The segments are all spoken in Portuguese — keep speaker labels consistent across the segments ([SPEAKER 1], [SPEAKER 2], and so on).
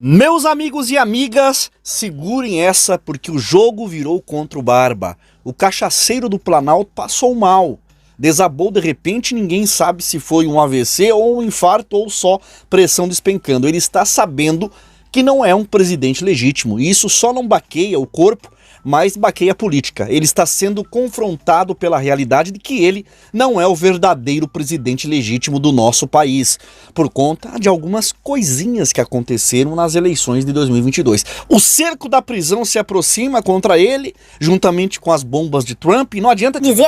[SPEAKER 1] Meus amigos e amigas, segurem essa porque o jogo virou contra o Barba. O cachaceiro do Planalto passou mal. Desabou de repente, ninguém sabe se foi um AVC ou um infarto ou só pressão despencando. Ele está sabendo que não é um presidente legítimo. E isso só não baqueia o corpo, mas baqueia a política. Ele está sendo confrontado pela realidade de que ele não é o verdadeiro presidente legítimo do nosso país, por conta de algumas coisinhas que aconteceram nas eleições de 2022. O cerco da prisão se aproxima contra ele, juntamente com as bombas de Trump, e não adianta
[SPEAKER 2] dizer,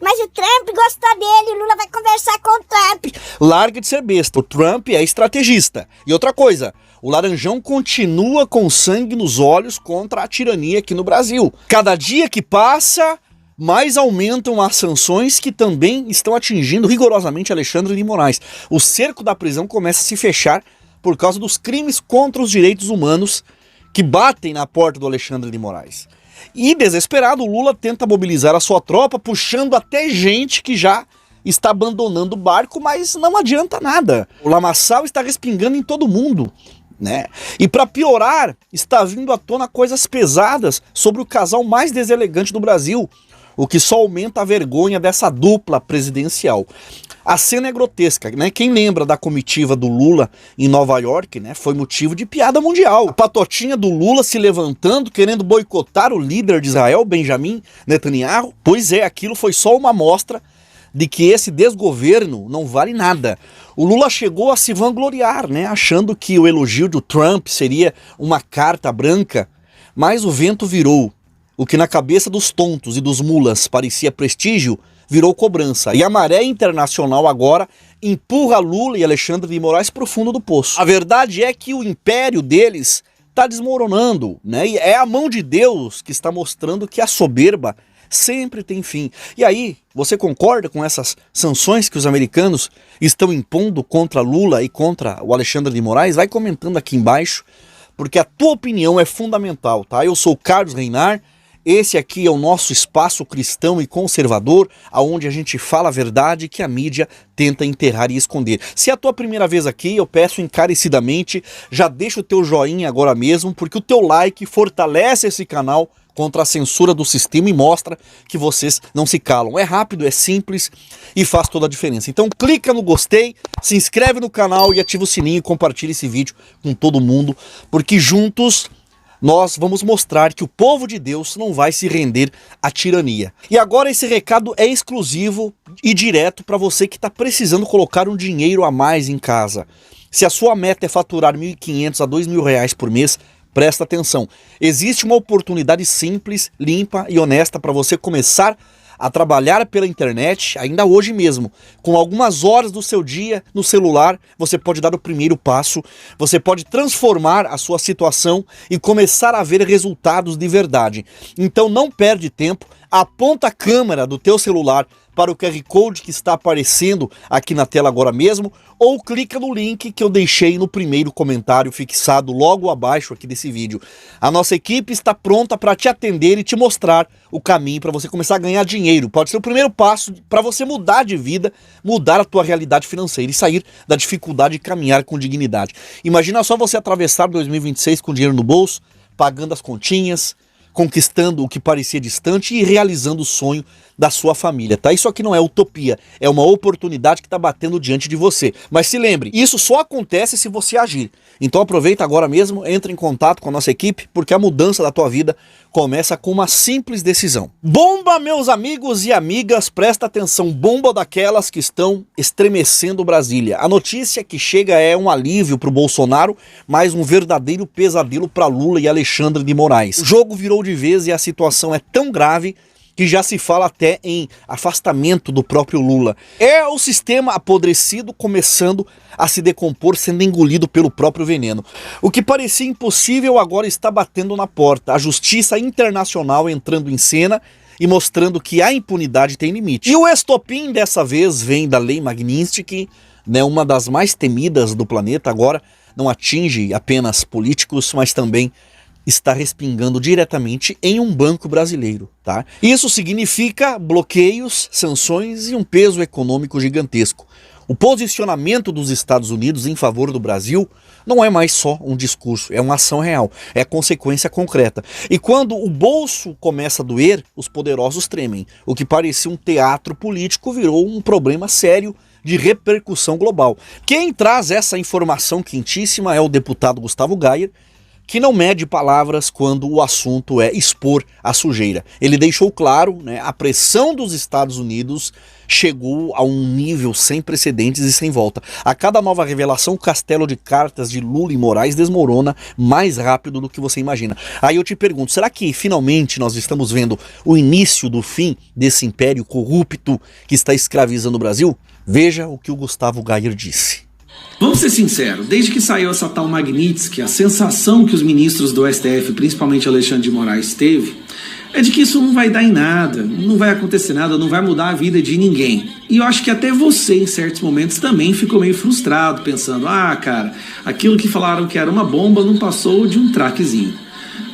[SPEAKER 2] mas o Trump gostou dele, o Lula vai conversar com o Trump.
[SPEAKER 1] Larga de ser besta, o Trump é estrategista. E outra coisa, o Laranjão continua com sangue nos olhos contra a tirania aqui no Brasil. Cada dia que passa, mais aumentam as sanções que também estão atingindo rigorosamente Alexandre de Moraes. O cerco da prisão começa a se fechar por causa dos crimes contra os direitos humanos que batem na porta do Alexandre de Moraes. E desesperado, o Lula tenta mobilizar a sua tropa, puxando até gente que já está abandonando o barco, mas não adianta nada. O lamaçal está respingando em todo mundo, né? E para piorar, está vindo à tona coisas pesadas sobre o casal mais deselegante do Brasil, o que só aumenta a vergonha dessa dupla presidencial. A cena é grotesca, né? Quem lembra da comitiva do Lula em Nova York, né? Foi motivo de piada mundial. A patotinha do Lula se levantando, querendo boicotar o líder de Israel, Benjamin Netanyahu. Pois é, aquilo foi só uma amostra de que esse desgoverno não vale nada. O Lula chegou a se vangloriar, né, achando que o elogio do Trump seria uma carta branca, mas o vento virou. O que na cabeça dos tontos e dos mulas parecia prestígio, virou cobrança. E a maré internacional agora empurra Lula e Alexandre de Moraes para o fundo do poço. A verdade é que o império deles está desmoronando, né? E é a mão de Deus que está mostrando que a soberba sempre tem fim. E aí, você concorda com essas sanções que os americanos estão impondo contra Lula e contra o Alexandre de Moraes? Vai comentando aqui embaixo, porque a tua opinião é fundamental, tá? Eu sou o Carlos Reinar, esse aqui é o nosso espaço cristão e conservador, aonde a gente fala a verdade que a mídia tenta enterrar e esconder. Se é a tua primeira vez aqui, eu peço encarecidamente, já deixa o teu joinha agora mesmo, porque o teu like fortalece esse canal contra a censura do sistema e mostra que vocês não se calam. É rápido, é simples e faz toda a diferença. Então clica no gostei, se inscreve no canal e ativa o sininho e compartilha esse vídeo com todo mundo, porque juntos nós vamos mostrar que o povo de Deus não vai se render à tirania. E agora esse recado é exclusivo e direto para você que está precisando colocar um dinheiro a mais em casa. Se a sua meta é faturar R$ 1.500 a R$ 2.000 por mês, presta atenção. Existe uma oportunidade simples, limpa e honesta para você começar a trabalhar pela internet, ainda hoje mesmo. Com algumas horas do seu dia no celular, você pode dar o primeiro passo, você pode transformar a sua situação e começar a ver resultados de verdade. Então não perde tempo, aponta a câmera do teu celular para o QR Code que está aparecendo aqui na tela agora mesmo, ou clica no link que eu deixei no primeiro comentário fixado logo abaixo aqui desse vídeo. A nossa equipe está pronta para te atender e te mostrar o caminho para você começar a ganhar dinheiro. Pode ser o primeiro passo para você mudar de vida, mudar a tua realidade financeira e sair da dificuldade de caminhar com dignidade. Imagina só você atravessar 2026 com dinheiro no bolso, pagando as continhas, conquistando o que parecia distante e realizando o sonho da sua família, tá? Isso aqui não é utopia, é uma oportunidade que está batendo diante de você. Mas se lembre, isso só acontece se você agir. Então aproveita agora mesmo, entre em contato com a nossa equipe, porque a mudança da tua vida começa com uma simples decisão. Bomba, meus amigos e amigas, presta atenção, bomba daquelas que estão estremecendo Brasília. A notícia que chega é um alívio para o Bolsonaro, mas um verdadeiro pesadelo para Lula e Alexandre de Moraes. O jogo virou de vez e a situação é tão grave que já se fala até em afastamento do próprio Lula. É o sistema apodrecido começando a se decompor, sendo engolido pelo próprio veneno. O que parecia impossível agora está batendo na porta. A justiça internacional entrando em cena e mostrando que a impunidade tem limite. E o estopim dessa vez vem da Lei Magnitsky, né, uma das mais temidas do planeta. Agora não atinge apenas políticos, mas também está respingando diretamente em um banco brasileiro, tá? Isso significa bloqueios, sanções e um peso econômico gigantesco. O posicionamento dos Estados Unidos em favor do Brasil não é mais só um discurso, é uma ação real, é consequência concreta. E quando o bolso começa a doer, os poderosos tremem. O que parecia um teatro político virou um problema sério de repercussão global. Quem traz essa informação quentíssima é o deputado Gustavo Gayer, que não mede palavras quando o assunto é expor a sujeira. Ele deixou claro, né, a pressão dos Estados Unidos chegou a um nível sem precedentes e sem volta. A cada nova revelação, o castelo de cartas de Lula e Moraes desmorona mais rápido do que você imagina. Aí eu te pergunto, será que finalmente nós estamos vendo o início do fim desse império corrupto que está escravizando o Brasil? Veja o que o Gustavo Gayer disse.
[SPEAKER 3] Vamos ser sinceros, desde que saiu essa tal Magnitsky, a sensação que os ministros do STF, principalmente Alexandre de Moraes, teve, é de que isso não vai dar em nada, não vai acontecer nada, não vai mudar a vida de ninguém. E eu acho que até você, em certos momentos, também ficou meio frustrado, pensando, cara, aquilo que falaram que era uma bomba não passou de um traquezinho.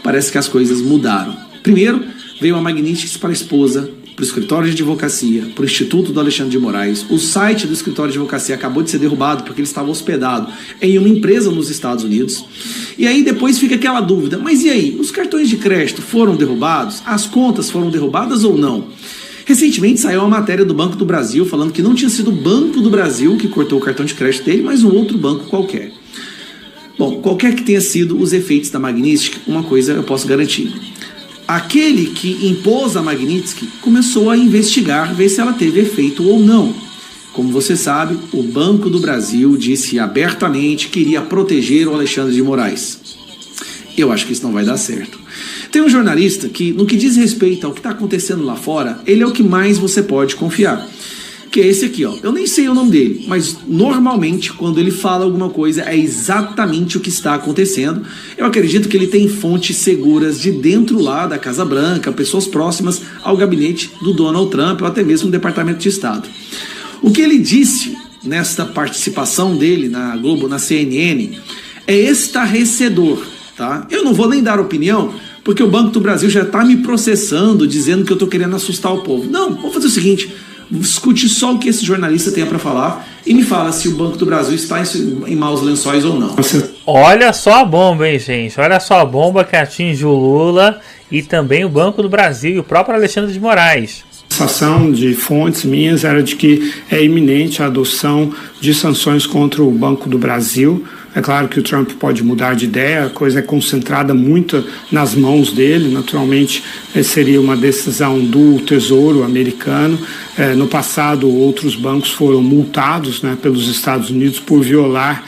[SPEAKER 3] Parece que as coisas mudaram. Primeiro, veio a Magnitsky para a esposa, para o escritório de advocacia, para o Instituto do Alexandre de Moraes. O site do escritório de advocacia acabou de ser derrubado porque ele estava hospedado em uma empresa nos Estados Unidos. E aí depois fica aquela dúvida, mas e aí? Os cartões de crédito foram derrubados? As contas foram derrubadas ou não? Recentemente saiu uma matéria do Banco do Brasil falando que não tinha sido o Banco do Brasil que cortou o cartão de crédito dele, mas um outro banco qualquer. Bom, qualquer que tenha sido os efeitos da Magnitsky, uma coisa eu posso garantir. Aquele que impôs a Magnitsky começou a investigar, ver se ela teve efeito ou não. Como você sabe, o Banco do Brasil disse abertamente que iria proteger o Alexandre de Moraes. Eu acho que isso não vai dar certo. Tem um jornalista que, no que diz respeito ao que está acontecendo lá fora, ele é o que mais você pode confiar. Que é esse aqui, ó. Eu nem sei o nome dele, mas normalmente quando ele fala alguma coisa é exatamente o que está acontecendo. Eu acredito que ele tem fontes seguras de dentro lá da Casa Branca, pessoas próximas ao gabinete do Donald Trump ou até mesmo no Departamento de Estado. O que ele disse nesta participação dele na Globo, na CNN, é estarrecedor, tá? Eu não vou nem dar opinião, porque o Banco do Brasil já está me processando, dizendo que eu estou querendo assustar o povo. Não, vamos fazer o seguinte... Escute só o que esse jornalista tem para falar e me fala se o Banco do Brasil está em maus lençóis ou não.
[SPEAKER 4] Olha só a bomba, hein, gente? Olha só a bomba que atinge o Lula e também o Banco do Brasil e o próprio Alexandre de Moraes.
[SPEAKER 5] A sensação de fontes minhas era de que é iminente a adoção de sanções contra o Banco do Brasil. É claro que o Trump pode mudar de ideia, a coisa é concentrada muito nas mãos dele, naturalmente seria uma decisão do Tesouro americano. No passado, outros bancos foram multados, né, pelos Estados Unidos por violar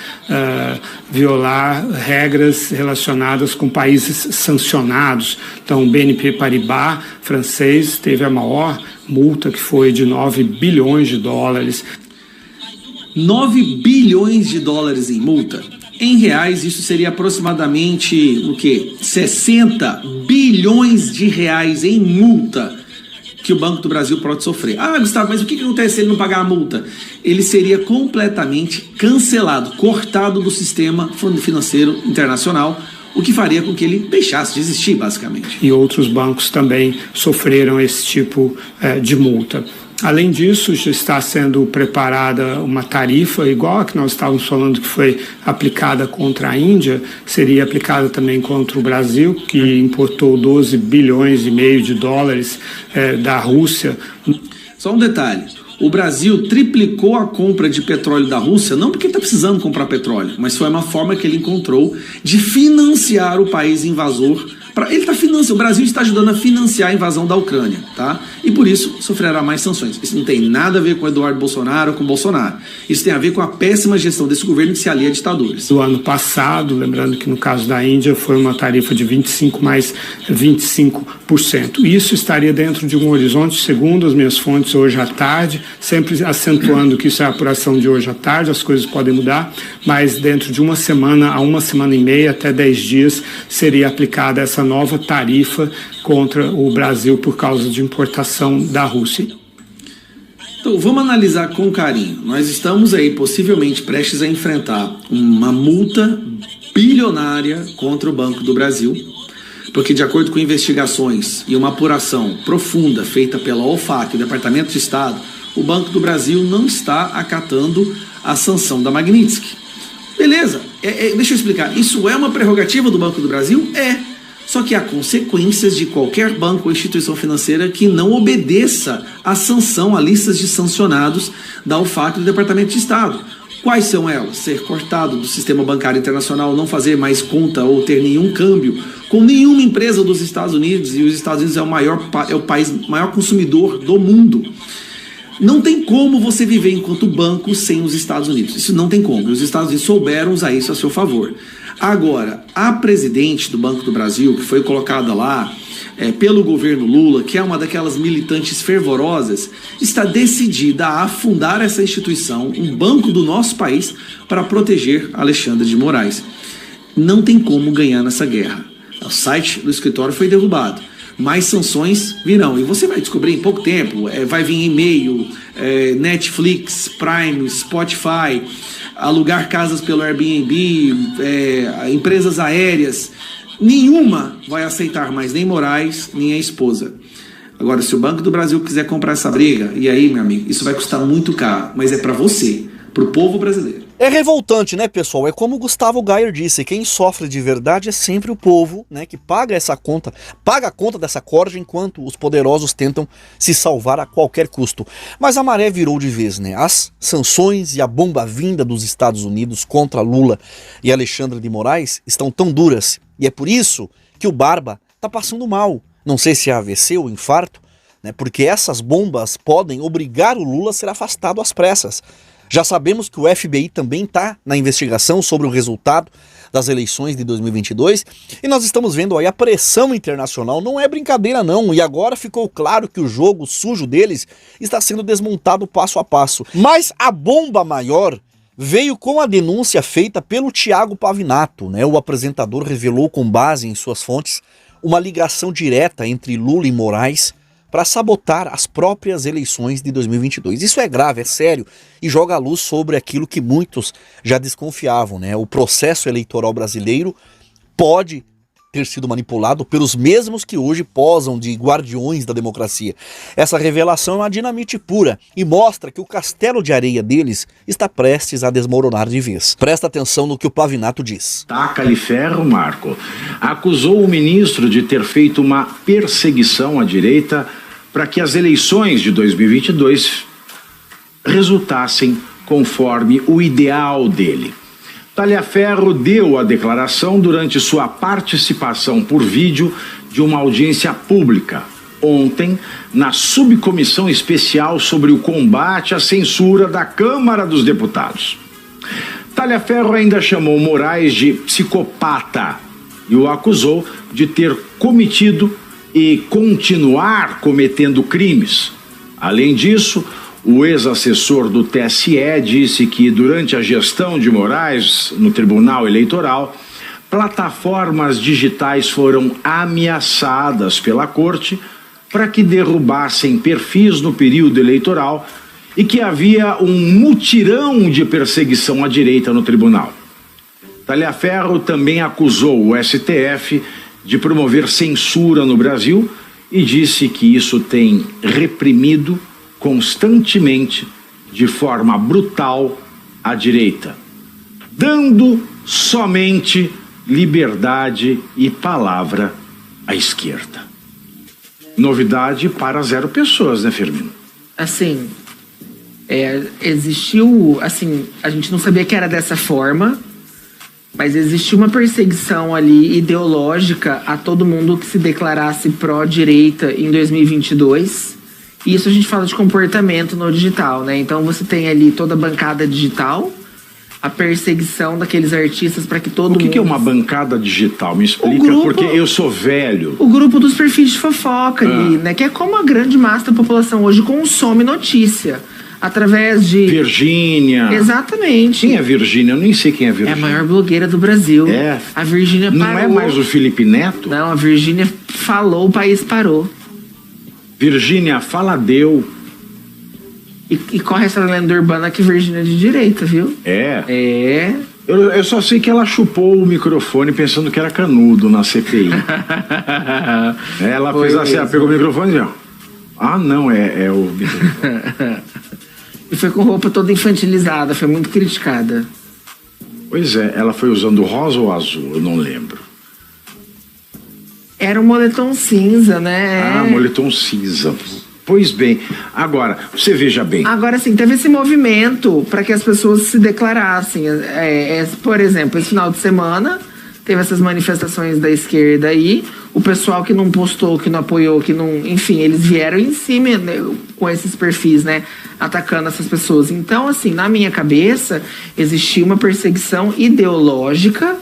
[SPEAKER 5] regras relacionadas com países sancionados. Então, o BNP Paribas francês teve a maior multa, que foi de 9 bilhões de dólares.
[SPEAKER 3] 9 bilhões de dólares em multa. Em reais, isso seria aproximadamente, o quê? 60 bilhões de reais em multa que o Banco do Brasil pode sofrer. Gustavo, mas o que acontece se ele não pagar a multa? Ele seria completamente cancelado, cortado do sistema financeiro internacional, o que faria com que ele deixasse de existir, basicamente.
[SPEAKER 5] E outros bancos também sofreram esse tipo de multa. Além disso, já está sendo preparada uma tarifa igual a que nós estávamos falando que foi aplicada contra a Índia, seria aplicada também contra o Brasil, que importou 12 bilhões e meio de dólares da Rússia.
[SPEAKER 3] Só um detalhe, o Brasil triplicou a compra de petróleo da Rússia, não porque está precisando comprar petróleo, mas foi uma forma que ele encontrou de financiar o país invasor. O Brasil está ajudando a financiar a invasão da Ucrânia, tá? E por isso sofrerá mais sanções. Isso não tem nada a ver com Eduardo Bolsonaro ou com Bolsonaro. Isso tem a ver com a péssima gestão desse governo que se alia a ditadores.
[SPEAKER 5] Do ano passado, lembrando que no caso da Índia foi uma tarifa de 25% mais 25%. Isso estaria dentro de um horizonte, segundo as minhas fontes, hoje à tarde, sempre acentuando que isso é a apuração de hoje à tarde, as coisas podem mudar, mas dentro de uma semana a uma semana e meia, até 10 dias, seria aplicada essa nova tarifa contra o Brasil por causa de importação da Rússia.
[SPEAKER 3] Então vamos analisar com carinho. Nós estamos aí possivelmente prestes a enfrentar uma multa bilionária contra o Banco do Brasil, porque de acordo com investigações e uma apuração profunda feita pela OFAC, o Departamento de Estado, o Banco do Brasil não está acatando a sanção da Magnitsky. Beleza, deixa eu explicar. Isso é uma prerrogativa do Banco do Brasil? É. Só que há consequências de qualquer banco ou instituição financeira que não obedeça à sanção, a listas de sancionados da UFAC do Departamento de Estado. Quais são elas? Ser cortado do sistema bancário internacional, não fazer mais conta ou ter nenhum câmbio com nenhuma empresa dos Estados Unidos, e os Estados Unidos é o país maior consumidor do mundo. Não tem como você viver enquanto banco sem os Estados Unidos. Isso não tem como. Os Estados Unidos souberam usar isso a seu favor. Agora, a presidente do Banco do Brasil, que foi colocada lá pelo governo Lula, que é uma daquelas militantes fervorosas, está decidida a afundar essa instituição, um banco do nosso país, para proteger Alexandre de Moraes. Não tem como ganhar nessa guerra. O site do escritório foi derrubado. Mais sanções virão. E você vai descobrir em pouco tempo. Vai vir e-mail, Netflix, Prime, Spotify, alugar casas pelo Airbnb, empresas aéreas. Nenhuma vai aceitar mais, nem Moraes, nem a esposa. Agora, se o Banco do Brasil quiser comprar essa briga, e aí, meu amigo, isso vai custar muito caro. Mas é para você, para o povo brasileiro.
[SPEAKER 1] É revoltante, né, pessoal? É como o Gustavo Gayer disse, quem sofre de verdade é sempre o povo, né, que paga essa conta, paga a conta dessa corda, enquanto os poderosos tentam se salvar a qualquer custo. Mas a maré virou de vez, né? As sanções e a bomba vinda dos Estados Unidos contra Lula e Alexandre de Moraes estão tão duras, e é por isso que o Barba tá passando mal. Não sei se é AVC ou infarto, né, porque essas bombas podem obrigar o Lula a ser afastado às pressas. Já sabemos que o FBI também está na investigação sobre o resultado das eleições de 2022 e nós estamos vendo aí a pressão internacional, não é brincadeira não, e agora ficou claro que o jogo sujo deles está sendo desmontado passo a passo. Mas a bomba maior veio com a denúncia feita pelo Thiago Pavinato, né? O apresentador revelou com base em suas fontes uma ligação direta entre Lula e Moraes para sabotar as próprias eleições de 2022. Isso é grave, é sério, e joga a luz sobre aquilo que muitos já desconfiavam, né? O processo eleitoral brasileiro pode ter sido manipulado pelos mesmos que hoje posam de guardiões da democracia. Essa revelação é uma dinamite pura e mostra que o castelo de areia deles está prestes a desmoronar de vez. Presta atenção no que o Pavinato diz.
[SPEAKER 6] Taca-lhe ferro, Marco. Acusou o ministro de ter feito uma perseguição à direita para que as eleições de 2022 resultassem conforme o ideal dele. Talhaferro deu a declaração durante sua participação por vídeo de uma audiência pública, ontem, na Subcomissão Especial sobre o Combate à Censura da Câmara dos Deputados. Talhaferro ainda chamou Moraes de psicopata e o acusou de ter cometido e continuar cometendo crimes. Além disso, o ex-assessor do TSE disse que durante a gestão de Moraes no Tribunal Eleitoral, plataformas digitais foram ameaçadas pela corte para que derrubassem perfis no período eleitoral e que havia um mutirão de perseguição à direita no tribunal. Talhaferro também acusou o STF de promover censura no Brasil e disse que isso tem reprimido constantemente, de forma brutal, a direita, dando somente liberdade e palavra à esquerda. Novidade para 0 pessoas, né, Firmino?
[SPEAKER 7] Assim, existiu, assim, a gente não sabia que era dessa forma, mas existiu uma perseguição ali ideológica a todo mundo que se declarasse pró-direita em 2022. E isso a gente fala de comportamento no digital, né? Então você tem ali toda a bancada digital, a perseguição daqueles artistas para que todo mundo...
[SPEAKER 6] O que é uma bancada digital? Me explica, porque eu sou velho.
[SPEAKER 7] O grupo dos perfis de fofoca ali, né? Que é como a grande massa da população hoje consome notícia. Através de...
[SPEAKER 6] Virgínia.
[SPEAKER 7] Exatamente.
[SPEAKER 6] Quem é Virgínia? Eu nem sei quem é Virgínia.
[SPEAKER 7] É a maior blogueira do Brasil.
[SPEAKER 6] É.
[SPEAKER 7] A Virgínia parou.
[SPEAKER 6] Não é mais o Felipe Neto?
[SPEAKER 7] Não, a Virgínia falou, o país parou.
[SPEAKER 6] Virgínia Faladeu.
[SPEAKER 7] E corre essa lenda urbana que Virgínia é de direita, viu?
[SPEAKER 6] É. Eu só sei que ela chupou o microfone pensando que era canudo na CPI. Ela fez assim, ela pegou o microfone e ó. Ah, não, é o...
[SPEAKER 7] E foi com roupa toda infantilizada, foi muito criticada.
[SPEAKER 6] Pois é, ela foi usando rosa ou azul? Eu não lembro.
[SPEAKER 7] Era um moletom cinza, né?
[SPEAKER 6] Ah, moletom cinza. Pois bem, agora, você veja bem.
[SPEAKER 7] Agora sim, teve esse movimento para que as pessoas se declarassem. Por exemplo, esse final de semana teve essas manifestações da esquerda aí. O pessoal que não postou, que não apoiou, que não... Enfim, eles vieram em cima, né, com esses perfis, né? Atacando essas pessoas. Então, assim, na minha cabeça, existia uma perseguição ideológica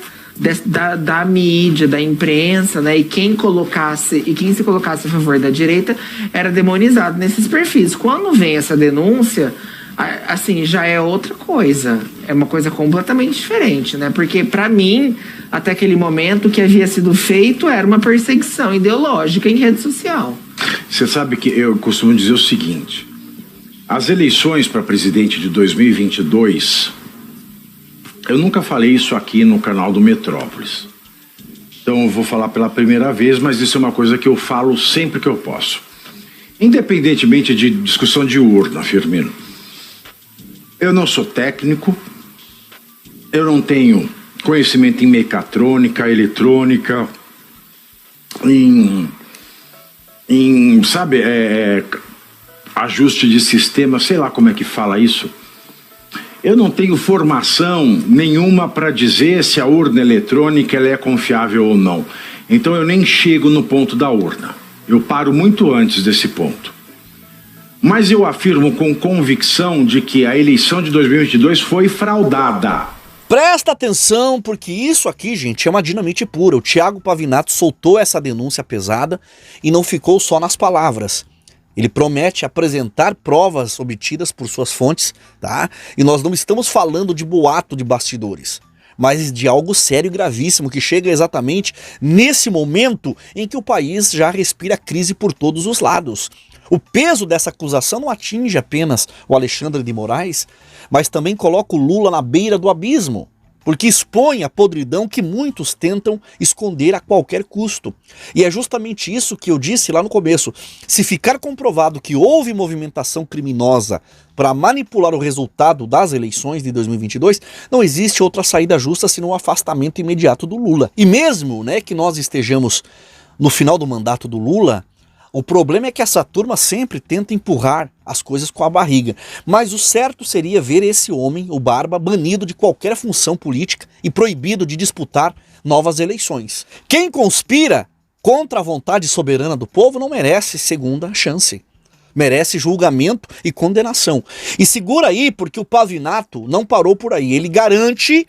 [SPEAKER 7] da mídia, da imprensa, né? E quem se colocasse a favor da direita era demonizado nesses perfis. Quando vem essa denúncia, assim, já é outra coisa. É uma coisa completamente diferente, né? Porque, para mim, até aquele momento, o que havia sido feito era uma perseguição ideológica em rede social.
[SPEAKER 6] Você sabe que eu costumo dizer o seguinte: as eleições para presidente de 2022, eu nunca falei isso aqui no canal do Metrópolis. Então eu vou falar pela primeira vez, mas isso é uma coisa que eu falo sempre que eu posso. Independentemente de discussão de urna, Firmino, eu não sou técnico, eu não tenho conhecimento em mecatrônica, eletrônica, sabe, ajuste de sistema, sei lá como é que fala isso. Eu não tenho formação nenhuma para dizer se a urna eletrônica ela é confiável ou não. Então eu nem chego no ponto da urna. Eu paro muito antes desse ponto. Mas eu afirmo com convicção de que a eleição de 2022 foi fraudada.
[SPEAKER 1] Presta atenção, porque isso aqui, gente, é uma dinamite pura. O Thiago Pavinato soltou essa denúncia pesada e não ficou só nas palavras. Ele promete apresentar provas obtidas por suas fontes, tá? E nós não estamos falando de boato de bastidores, mas de algo sério e gravíssimo que chega exatamente nesse momento em que o país já respira crise por todos os lados. O peso dessa acusação não atinge apenas o Alexandre de Moraes, mas também coloca o Lula na beira do abismo, porque expõe a podridão que muitos tentam esconder a qualquer custo. E é justamente isso que eu disse lá no começo. Se ficar comprovado que houve movimentação criminosa para manipular o resultado das eleições de 2022, não existe outra saída justa senão o afastamento imediato do Lula. E mesmo, né, que nós estejamos no final do mandato do Lula, o problema é que essa turma sempre tenta empurrar as coisas com a barriga. Mas o certo seria ver esse homem, o Barba, banido de qualquer função política e proibido de disputar novas eleições. Quem conspira contra a vontade soberana do povo não merece segunda chance. Merece julgamento e condenação. E segura aí, porque o Pavinato não parou por aí. Ele garante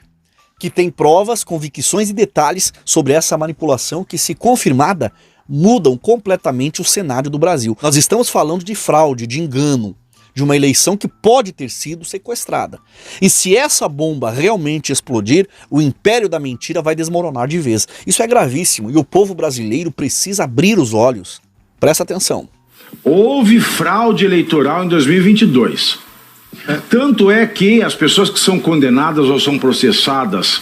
[SPEAKER 1] que tem provas, convicções e detalhes sobre essa manipulação que, se confirmada, mudam completamente o cenário do Brasil. Nós estamos falando de fraude, de engano, de uma eleição que pode ter sido sequestrada. E se essa bomba realmente explodir, o império da mentira vai desmoronar de vez. Isso é gravíssimo e o povo brasileiro precisa abrir os olhos. Presta atenção.
[SPEAKER 6] Houve fraude eleitoral em 2022. Tanto é que as pessoas que são condenadas ou são processadas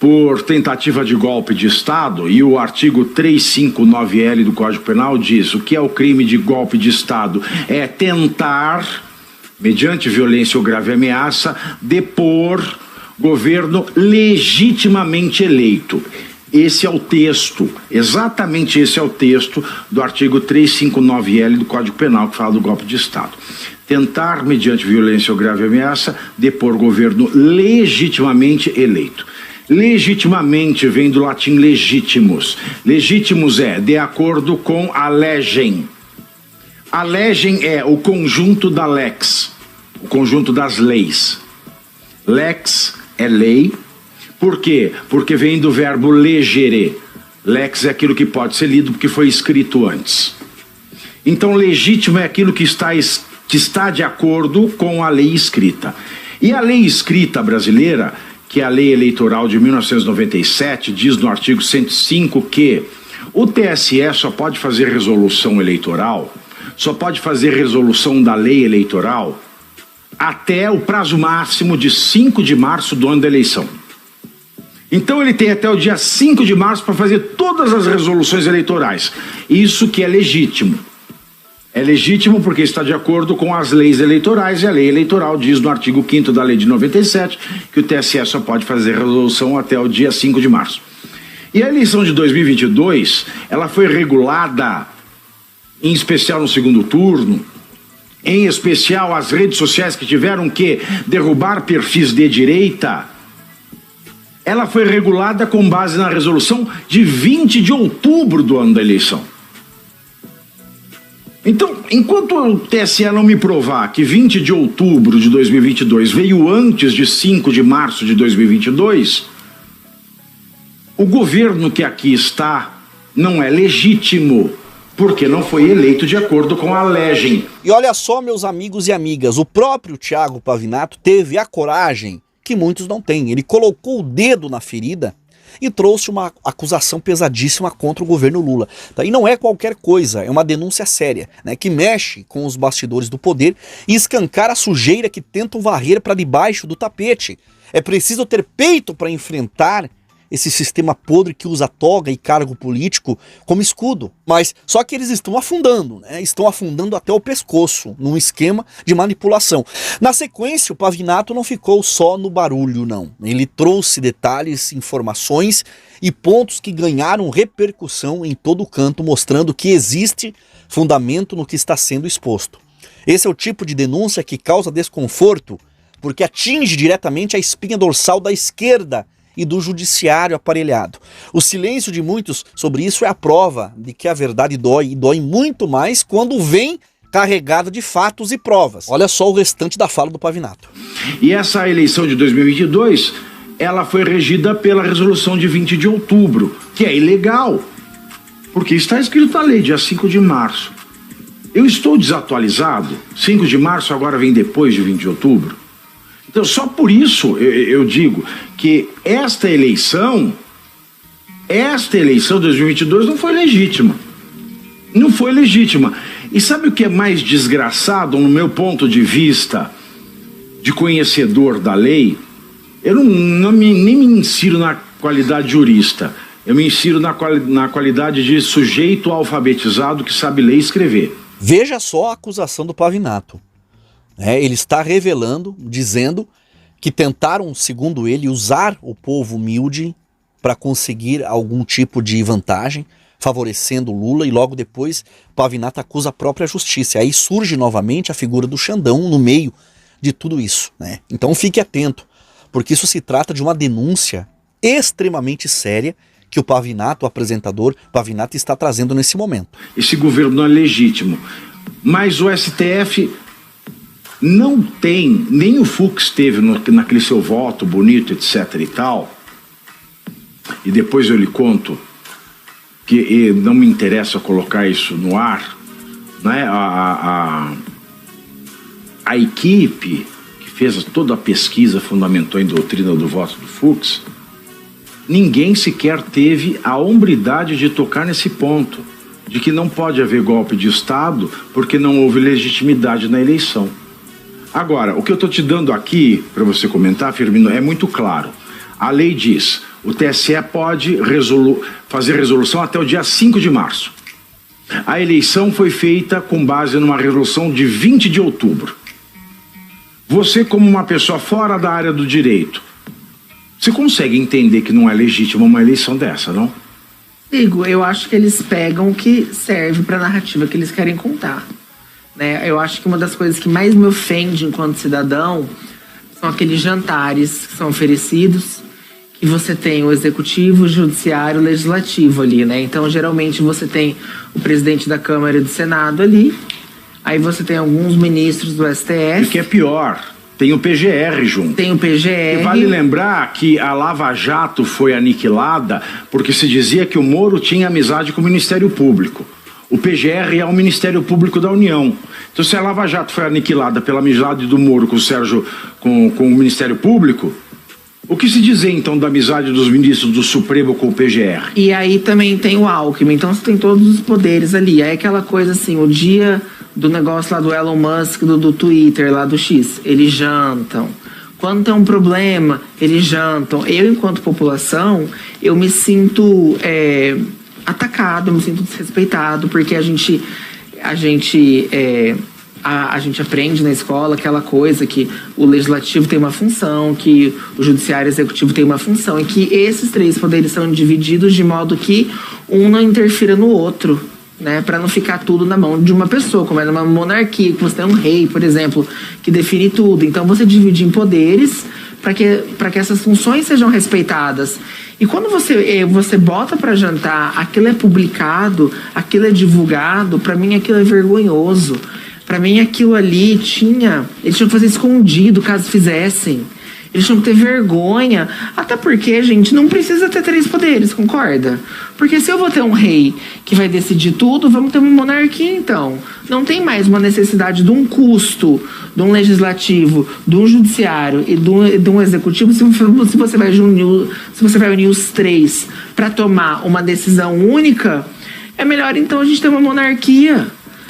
[SPEAKER 6] por tentativa de golpe de Estado, e o artigo 359L do Código Penal diz o que é o crime de golpe de Estado: é tentar, mediante violência ou grave ameaça, depor governo legitimamente eleito. Esse é o texto, exatamente esse é o texto do artigo 359L do Código Penal, que fala do golpe de Estado. Tentar, mediante violência ou grave ameaça, depor governo legitimamente eleito. Legitimamente vem do latim legítimos. Legítimos é de acordo com a legem. A legem é o conjunto da lex, o conjunto das leis. Lex é lei. Por quê? Porque vem do verbo legere. Lex é aquilo que pode ser lido porque foi escrito antes. Então legítimo é aquilo que está de acordo com a lei escrita. E a lei escrita brasileira, que é a Lei Eleitoral de 1997, diz no artigo 105 que o TSE só pode fazer resolução eleitoral, só pode fazer resolução da lei eleitoral até o prazo máximo de 5 de março do ano da eleição. Então ele tem até o dia 5 de março para fazer todas as resoluções eleitorais. Isso que é legítimo. É legítimo porque está de acordo com as leis eleitorais, e a lei eleitoral diz no artigo 5º da lei de 97 que o TSE só pode fazer resolução até o dia 5 de março. E a eleição de 2022, ela foi regulada, em especial no segundo turno, em especial as redes sociais que tiveram que derrubar perfis de direita. Ela foi regulada com base na resolução de 20 de outubro do ano da eleição. Então, enquanto o TSE não me provar que 20 de outubro de 2022 veio antes de 5 de março de 2022, o governo que aqui está não é legítimo, porque não foi eleito de acordo com a legem.
[SPEAKER 1] E olha só, meus amigos e amigas, o próprio Thiago Pavinato teve a coragem que muitos não têm. Ele colocou o dedo na ferida e trouxe uma acusação pesadíssima contra o governo Lula. E não é qualquer coisa, é uma denúncia séria, né, que mexe com os bastidores do poder e escancara a sujeira que tentam varrer para debaixo do tapete. É preciso ter peito para enfrentar esse sistema podre que usa toga e cargo político como escudo. Mas só que eles estão afundando, né? Estão afundando até o pescoço, num esquema de manipulação. Na sequência, o Pavinato não ficou só no barulho, não. Ele trouxe detalhes, informações e pontos que ganharam repercussão em todo canto, mostrando que existe fundamento no que está sendo exposto. Esse é o tipo de denúncia que causa desconforto, porque atinge diretamente a espinha dorsal da esquerda e do judiciário aparelhado. O silêncio de muitos sobre isso é a prova de que a verdade dói, e dói muito mais quando vem carregada de fatos e provas. Olha só o restante da fala do Pavinato.
[SPEAKER 6] E essa eleição de 2022, ela foi regida pela resolução de 20 de outubro, que é ilegal, porque está escrito na lei, dia 5 de março. Eu estou desatualizado? 5 de março agora vem depois de 20 de outubro? Então, só por isso eu digo que esta eleição de 2022 não foi legítima. Não foi legítima. E sabe o que é mais desgraçado, no meu ponto de vista, de conhecedor da lei? Eu nem me insiro na qualidade de jurista. Eu me insiro na qualidade de sujeito alfabetizado que sabe ler e escrever.
[SPEAKER 1] Veja só a acusação do Pavinato. Ele está revelando, dizendo que tentaram, segundo ele, usar o povo humilde para conseguir algum tipo de vantagem, favorecendo Lula, e logo depois Pavinato acusa a própria justiça. Aí surge novamente a figura do Xandão no meio de tudo isso, né? Então fique atento, porque isso se trata de uma denúncia extremamente séria que o Pavinato, o apresentador Pavinato, está trazendo nesse momento.
[SPEAKER 6] Esse governo não é legítimo, mas o STF não tem, nem o Fux teve naquele seu voto bonito, etc e tal, e depois eu lhe conto, que não me interessa colocar isso no ar, né? A equipe que fez toda a pesquisa fundamentou em doutrina do voto do Fux, ninguém sequer teve a hombridade de tocar nesse ponto, de que não pode haver golpe de Estado porque não houve legitimidade na eleição. Agora, o que eu estou te dando aqui para você comentar, Firmino, é muito claro. A lei diz, o TSE pode fazer resolução até o dia 5 de março. A eleição foi feita com base numa resolução de 20 de outubro. Você, como uma pessoa fora da área do direito, você consegue entender que não é legítima uma eleição dessa, não?
[SPEAKER 7] Digo, eu acho que eles pegam o que serve para a narrativa que eles querem contar. Né? Eu acho que uma das coisas que mais me ofende enquanto cidadão são aqueles jantares que são oferecidos, que você tem o executivo, o judiciário, o legislativo ali, né? Então, geralmente, você tem o presidente da Câmara e do Senado ali, aí você tem alguns ministros do STF.
[SPEAKER 6] E o que é pior, tem o PGR junto.
[SPEAKER 7] Tem o PGR.
[SPEAKER 6] E vale lembrar que a Lava Jato foi aniquilada porque se dizia que o Moro tinha amizade com o Ministério Público. O PGR é o Ministério Público da União. Então, se a Lava Jato foi aniquilada pela amizade do Moro com o Sérgio, com o Ministério Público, o que se dizer, então, da amizade dos ministros do Supremo com o PGR?
[SPEAKER 7] E aí também tem o Alckmin, então você tem todos os poderes ali. Aí aquela coisa assim, o dia do negócio lá do Elon Musk, do Twitter, lá do X, eles jantam. Quando tem um problema, eles jantam. Eu, enquanto população, eu me sinto atacado, eu me sinto desrespeitado, porque a gente a gente aprende na escola aquela coisa que o legislativo tem uma função, que o judiciário executivo tem uma função, e que esses 3 poderes são divididos de modo que um não interfira no outro, né, para não ficar tudo na mão de uma pessoa, como é numa monarquia, que você tem um rei, por exemplo, que define tudo. Então você divide em poderes para que essas funções sejam respeitadas. E quando você bota para jantar, aquilo é publicado, aquilo é divulgado, para mim aquilo é vergonhoso. Para mim aquilo ali eles tinham que fazer escondido caso fizessem. Eles tinham que ter vergonha. Até porque, gente, não precisa ter 3 poderes, concorda? Porque se eu vou ter um rei que vai decidir tudo, vamos ter uma monarquia, então. Não tem mais uma necessidade de um custo, de um legislativo, de um judiciário e de um executivo, se você vai unir os 3 para tomar uma decisão única, é melhor então a gente ter uma monarquia.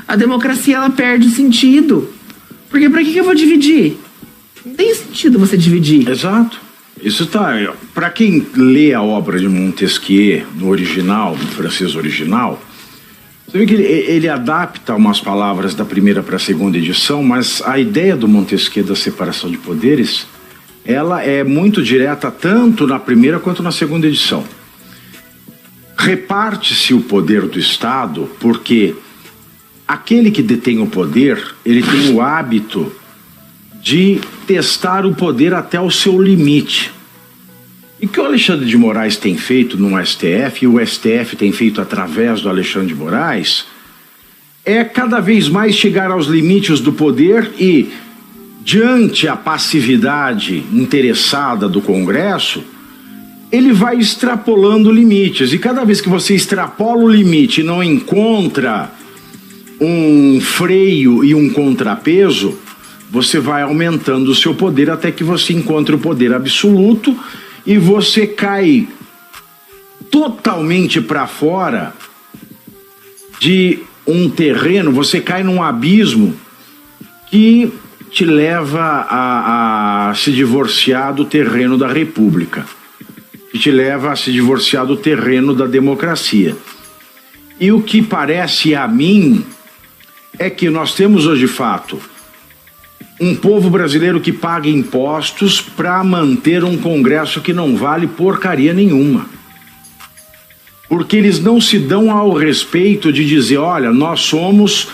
[SPEAKER 7] A democracia, ela perde o sentido. Porque para que eu vou dividir? Não tem sentido você dividir.
[SPEAKER 6] Exato. Isso tá. Para quem lê a obra de Montesquieu no original, no francês original, você vê que ele adapta umas palavras da primeira para a segunda edição, mas a ideia do Montesquieu da separação de poderes, ela é muito direta tanto na primeira quanto na segunda edição. Reparte-se o poder do Estado porque aquele que detém o poder, ele tem o hábito de testar o poder até o seu limite. E o que o Alexandre de Moraes tem feito no STF, e o STF tem feito através do Alexandre de Moraes, é cada vez mais chegar aos limites do poder e, diante a passividade interessada do Congresso, ele vai extrapolando limites. E cada vez que você extrapola o limite e não encontra um freio e um contrapeso, você vai aumentando o seu poder até que você encontre o poder absoluto e você cai totalmente para fora de um terreno, você cai num abismo que te leva a se divorciar do terreno da república, que te leva a se divorciar do terreno da democracia. E o que parece a mim é que nós temos hoje, de fato, um povo brasileiro que paga impostos para manter um Congresso que não vale porcaria nenhuma. Porque eles não se dão ao respeito de dizer, olha, nós somos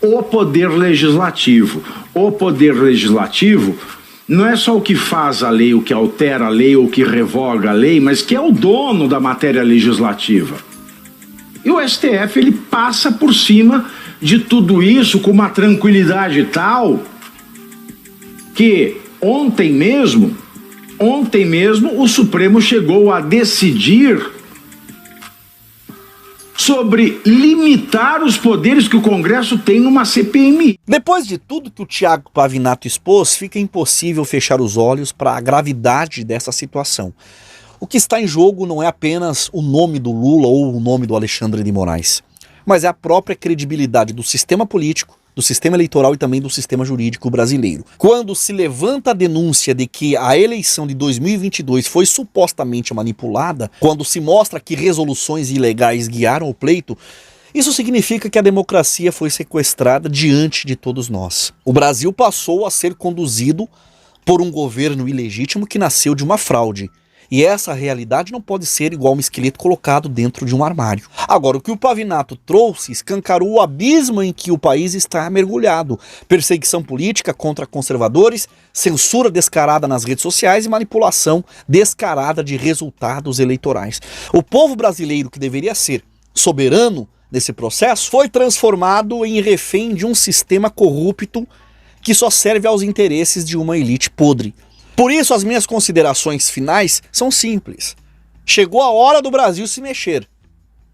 [SPEAKER 6] o poder legislativo. O poder legislativo não é só o que faz a lei, o que altera a lei, ou o que revoga a lei, mas que é o dono da matéria legislativa. E o STF, ele passa por cima de tudo isso com uma tranquilidade tal que ontem mesmo o Supremo chegou a decidir sobre limitar os poderes que o Congresso tem numa CPMI.
[SPEAKER 1] Depois de tudo que o Thiago Pavinato expôs, fica impossível fechar os olhos para a gravidade dessa situação. O que está em jogo não é apenas o nome do Lula ou o nome do Alexandre de Moraes, mas é a própria credibilidade do sistema político, do sistema eleitoral e também do sistema jurídico brasileiro. Quando se levanta a denúncia de que a eleição de 2022 foi supostamente manipulada, quando se mostra que resoluções ilegais guiaram o pleito, isso significa que a democracia foi sequestrada diante de todos nós. O Brasil passou a ser conduzido por um governo ilegítimo que nasceu de uma fraude. E essa realidade não pode ser igual um esqueleto colocado dentro de um armário. Agora, o que o Pavinato trouxe escancarou o abismo em que o país está mergulhado. Perseguição política contra conservadores, censura descarada nas redes sociais e manipulação descarada de resultados eleitorais. O povo brasileiro, que deveria ser soberano nesse processo, foi transformado em refém de um sistema corrupto que só serve aos interesses de uma elite podre. Por isso, as minhas considerações finais são simples. Chegou a hora do Brasil se mexer.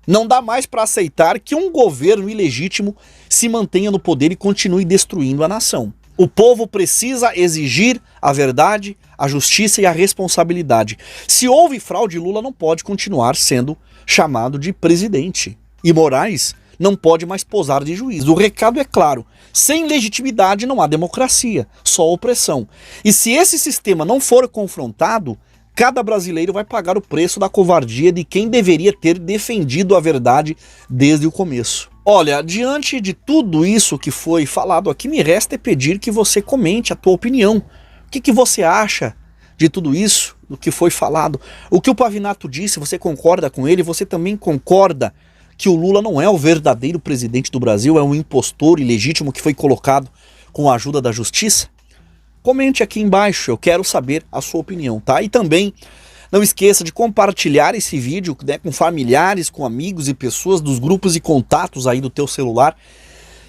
[SPEAKER 1] Não dá mais para aceitar que um governo ilegítimo se mantenha no poder e continue destruindo a nação. O povo precisa exigir a verdade, a justiça e a responsabilidade. Se houve fraude, Lula não pode continuar sendo chamado de presidente. E Moraes não pode mais posar de juiz. O recado é claro. Sem legitimidade não há democracia, só opressão. E se esse sistema não for confrontado, cada brasileiro vai pagar o preço da covardia de quem deveria ter defendido a verdade desde o começo. Olha, diante de tudo isso que foi falado aqui, me resta é pedir que você comente a tua opinião. O que você acha de tudo isso, do que foi falado? O que o Pavinato disse, você concorda com ele? Você também concorda que o Lula não é o verdadeiro presidente do Brasil, é um impostor ilegítimo que foi colocado com a ajuda da justiça? Comente aqui embaixo, eu quero saber a sua opinião, tá? E também não esqueça de compartilhar esse vídeo, né, com familiares, com amigos e pessoas dos grupos e contatos aí do teu celular.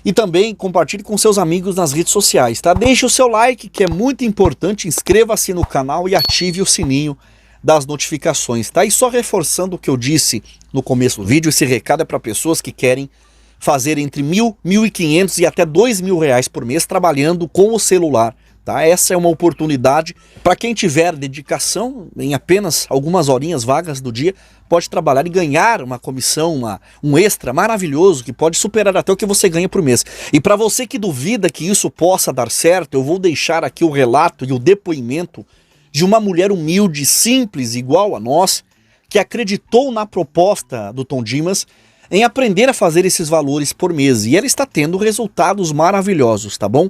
[SPEAKER 1] E também compartilhe com seus amigos nas redes sociais, tá? Deixe o seu like, que é muito importante, inscreva-se no canal e ative o sininho das notificações, tá? E só reforçando o que eu disse no começo do vídeo, esse recado é para pessoas que querem fazer entre R$1.000, R$1.500 e até R$2.000 por mês trabalhando com o celular, tá? Essa é uma oportunidade para quem tiver dedicação, em apenas algumas horinhas vagas do dia, pode trabalhar e ganhar uma comissão, um extra maravilhoso que pode superar até o que você ganha por mês. E para você que duvida que isso possa dar certo, eu vou deixar aqui o relato e o depoimento de uma mulher humilde, simples, igual a nós, que acreditou na proposta do Tom Dimas em aprender a fazer esses valores por mês. E ela está tendo resultados maravilhosos, tá bom?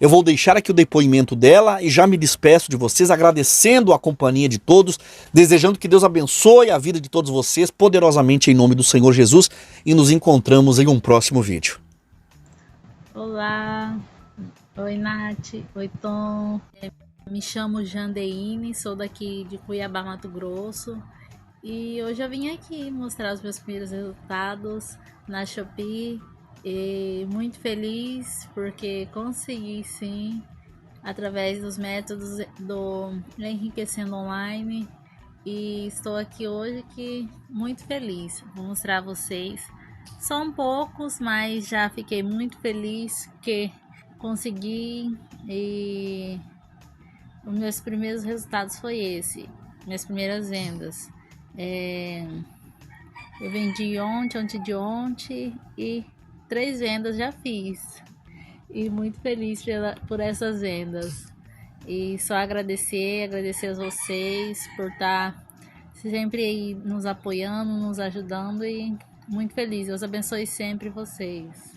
[SPEAKER 1] Eu vou deixar aqui o depoimento dela e já me despeço de vocês, agradecendo a companhia de todos, desejando que Deus abençoe a vida de todos vocês poderosamente em nome do Senhor Jesus e nos encontramos em um próximo vídeo.
[SPEAKER 8] Olá, oi Nath, oi Tom, me chamo Jandeine, sou daqui de Cuiabá, Mato Grosso. E hoje eu vim aqui mostrar os meus primeiros resultados na Shopee e muito feliz porque consegui sim, através dos métodos do Enriquecendo Online, e estou aqui hoje muito feliz. Vou mostrar a vocês, são poucos, mas já fiquei muito feliz que consegui, e os meus primeiros resultados foi esse, minhas primeiras vendas. Eu vendi ontem de ontem e 3 vendas já fiz. E muito feliz por essas vendas. E só agradecer a vocês por estar sempre aí nos apoiando, nos ajudando, e muito feliz. Deus abençoe sempre vocês.